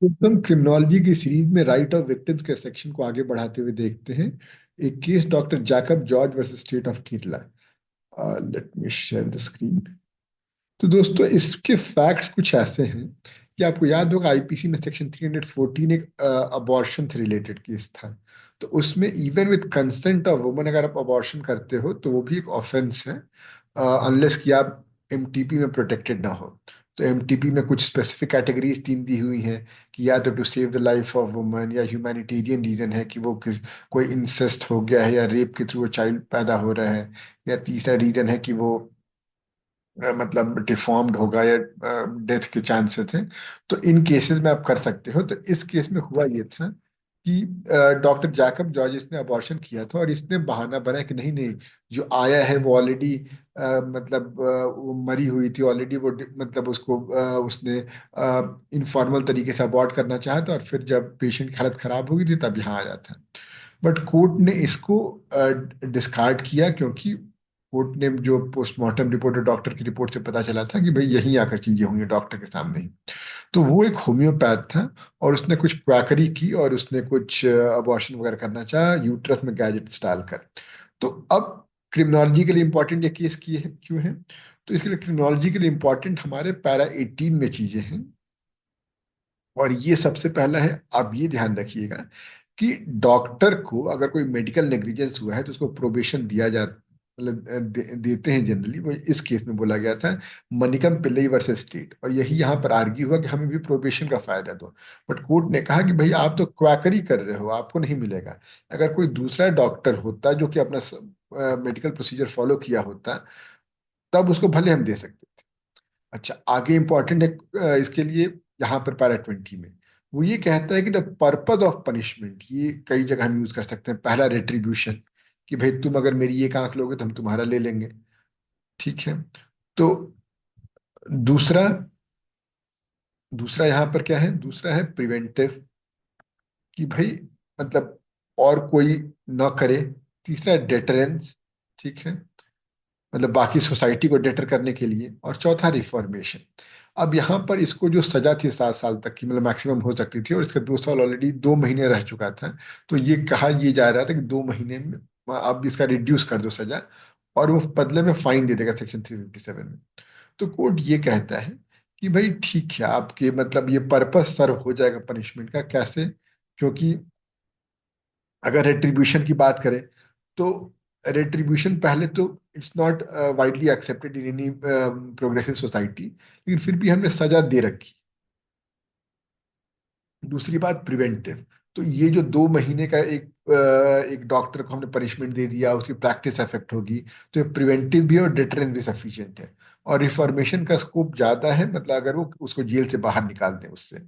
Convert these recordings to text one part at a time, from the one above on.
तो हम क्रिमिनोलॉजी की सीरीज में राइट ऑफ विक्टिम्स के सेक्शन को आगे बढ़ाते हुए देखते हैं। एक case doctor Jacob George versus state of Kerala. Let me share the screen. तो दोस्तों इसके फैक्ट्स कुछ ऐसे हैं कि आपको याद होगा आईपीसी में सेक्शन 314 एक अबॉर्शन से रिलेटेड केस था। तो उसमें even with consent of woman अगर आप अबॉर्शन करते हो तो वो भी एक ऑफेंस है, अनलेस कि आप एमटीपी में प्रोटेक्टेड ना हो। तो एमटीपी में कुछ स्पेसिफिक कैटेगरीज तीन दी हुई हैं कि या तो to save the life of woman, या ह्यूमैनिटेरियन रीजन है कि वो कोई इंसेस्ट हो गया है या रेप के थ्रू वो चाइल्ड पैदा हो रहा है, या तीसरा रीजन है कि वो मतलब डिफॉर्म्ड होगा या डेथ के चांसेस हैं। तो इन केसेस में आप कर सकते हो। तो इस केस में हुआ ये था कि डॉक्टर जैकब जॉर्ज ने अबॉर्शन किया था और इसने बहाना बनाया कि नहीं नहीं, जो आया है वो ऑलरेडी मतलब वो मरी हुई थी ऑलरेडी, वो मतलब उसको उसने इनफॉर्मल तरीके से अबॉर्ट करना चाहा था और फिर जब पेशेंट की हालत खराब हो गई थी तब यहाँ आया था। बट कोर्ट ने इसको डिस्कार्ड किया, क्योंकि कोर्ट ने जो पोस्टमार्टम रिपोर्ट और डॉक्टर की रिपोर्ट से पता चला था कि भाई यहीं आकर चीजें हुई हैं डॉक्टर के सामने ही। तो वो एक होम्योपैथ था और उसने कुछ क्वैकरी की और उसने कुछ अबॉर्शन वगैरह करना चाहा यूट्रस में गैजेट्स डालकर। तो अब क्रिमिनोलॉजी के लिए इंपॉर्टेंट ये केस की है क्यों है? तो इसके लिए क्रिमिनोलॉजी के लिए इंपॉर्टेंट हमारे पैरा 18 में चीजें हैं। और ये सबसे पहला है, आप ये ध्यान रखिएगा कि डॉक्टर को अगर कोई मेडिकल नेग्लिजेंस हुआ है तो उसको प्रोबेशन दिया जा मतलब देते हैं जनरली। वो इस केस में बोला गया था मनिकम पिल्लई वर्सेस स्टेट, और यही यहाँ पर आर्ग्यू हुआ कि हमें भी प्रोबेशन का फायदा दो। बट कोर्ट ने कहा कि भाई आप तो क्वैकरी कर रहे हो, आपको नहीं मिलेगा। अगर कोई दूसरा डॉक्टर होता जो कि अपना मेडिकल प्रोसीजर फॉलो किया होता तब उसको भले हम दे सकते। अच्छा, आगे इंपॉर्टेंट है इसके लिए यहाँ पर पैरा 20 में वो ये कहता है कि द पर्पज ऑफ पनिशमेंट, ये कई जगह हम यूज कर सकते हैं। पहला रेट्रीब्यूशन, कि भाई तुम अगर मेरी एक आंख लोगे तो हम तुम्हारा ले लेंगे। ठीक है। तो दूसरा दूसरा यहाँ पर क्या है? दूसरा है प्रिवेंटिव, कि भाई मतलब और कोई ना करे। तीसरा है डेटरेंस, ठीक है, मतलब बाकी सोसाइटी को डेटर करने के लिए। और चौथा रिफॉर्मेशन। अब यहाँ पर इसको जो सजा थी 7 साल तक की, मतलब मैक्सिमम हो सकती थी, और इसका 2 साल ऑलरेडी 2 महीने रह चुका था। तो ये कहा ये जा रहा था कि 2 महीने में अब इसका रिड्यूस कर दो सजा, और वो बदले में फाइन दे देगा सेक्शन 357 में। तो कोर्ट ये कहता है कि भाई ठीक है, आपके मतलब ये पर्पस सर्व हो जाएगा पनिशमेंट का। कैसे? क्योंकि अगर रेट्रीब्यूशन की बात करें तो रेट्रीब्यूशन पहले तो it's not widely accepted in any progressive society, लेकिन फिर भी हमने सजा दे रखी। दूसरी बात प्रिवेंटिव। तो ये जो 2 महीने का एक डॉक्टर को हमने पनिशमेंट दे दिया, उसकी प्रैक्टिस इफेक्ट होगी। तो ये प्रिवेंटिव भी है और डिटरेंस भी सफिशिएंट है। और रिफॉर्मेशन का स्कोप ज्यादा है, मतलब अगर वो उसको जेल से बाहर निकाल दें उससे।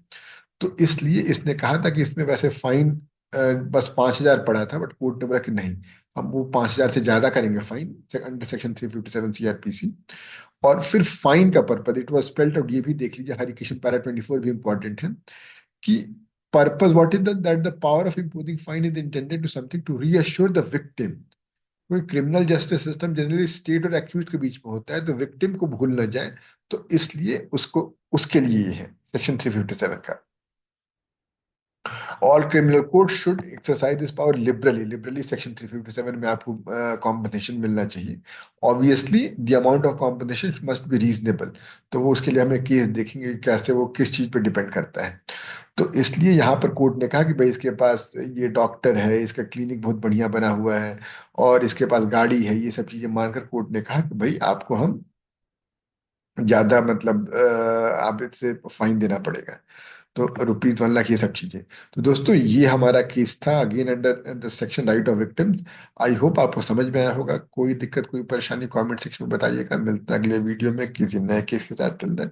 तो इसलिए इसने कहा था कि इसमें वैसे फाइन बस 5,000 पड़ा था, बट कोर्ट ने बोला कि नहीं, हम वो 5,000 से ज्यादा करेंगे फाइन अंडर सेक्शन 357 सीआरपीसी। और फिर फाइन का purpose it was spelled out, ये भी देख लीजिए, हर इक्वेशन पैरा 24 भी इंपॉर्टेंट है कि purpose what is that the power of imposing fine is intended to something to reassure the victim. कोई criminal justice system generally state और एक्यूज के बीच में होता है, तो विक्टिम को भूल न जाए। तो इसलिए उसको उसके लिए ये है सेक्शन 357 का। All criminal court should exercise this power liberally. Liberally section 357 में आपको कॉम्पनसेशन मिलना चाहिए। Obviously the amount of compensation must be reasonable. तो वो उसके लिए हमें केस देखेंगे कि कैसे वो किस चीज पर डिपेंड करता है। तो इसलिए यहाँ पर कोर्ट ने कहा कि भाई इसके पास ये डॉक्टर है, इसका क्लिनिक बहुत बढ़िया बना हुआ है, और इसके पास गाड़ी है, ये सब चीजें मानकर कोर्ट ने कहा कि भाई आपको हम ज्यादा मतलब आप इससे फाइन देना पड़ेगा। तो ₹1,00,000 ये सब चीजें। तो दोस्तों ये हमारा केस था again under the section right of victims. I hope आपको समझ में आया होगा। कोई दिक्कत कोई परेशानी कमेंट सेक्शन में बताइएगा। मिलते हैं अगले वीडियो में किसी नए केस के साथ। Till then.